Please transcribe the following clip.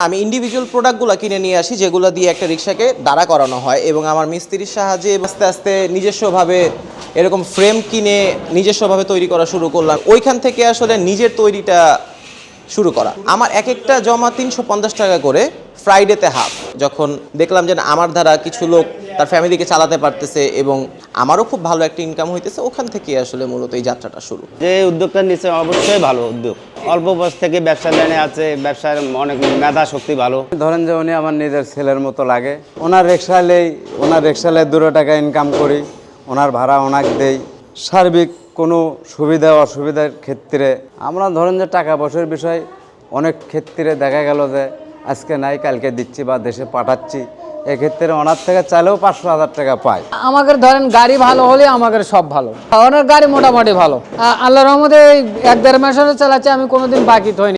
আমি ইন্ডিভিজুয়াল প্রোডাক্টগুলো কিনে নিয়ে আসি, যেগুলো দিয়ে একটা রিক্সাকে দাঁড়া করানো হয়, এবং আমার মিস্ত্রির সাহায্যে আস্তে আস্তে নিজস্বভাবে এরকম ফ্রেম কিনে নিজস্বভাবে তৈরি করা শুরু করলাম। ওইখান থেকে আসলে নিজের তৈরিটা শুরু করা। আমার এক একটা জমা 350 টাকা করে, ফ্রাইডেতে হাফ। যখন দেখলাম যে আমার দ্বারা কিছু লোক তার ফ্যামিলিকে চালাতে পারতেছে এবং আমারও খুব ভালো একটা ইনকাম হইতেছে, ওখান থেকে আসলে মূলত এই যাত্রাটা শুরু। যে উদ্যোগটা নিচ্ছে অবশ্যই ভালো উদ্যোগ। অল্প বয়স থেকে ব্যবসা লাইনে আছে, ব্যবসার অনেক মেধা শক্তি ভালো। ধরেন যে উনি আমার নিজের ছেলের মতো লাগে। ওনার রিক্সালে 2 টাকা ইনকাম করি, ওনার ভাড়া ওনাকে দেই। সার্বিক কোনো সুবিধা অসুবিধার ক্ষেত্রে আমরা ধরেন যে টাকা পয়সার বিষয় অনেক ক্ষেত্রে দেখা গেল যে আজকে নাই কালকে দিচ্ছি বা দেশে পাঠাচ্ছি, এক্ষেত্রে ওনার থেকে চাইলেও 500,000 টাকা পায়। আমাদের ধরেন গাড়ি ভালো হলে আমাদের সব ভালো। ওনার গাড়ি মোটামুটি ভালো। আল্লাহর রহমতে 1-1.5 মাস চালাচ্ছে, আমি কোনোদিন বাকি হইনি।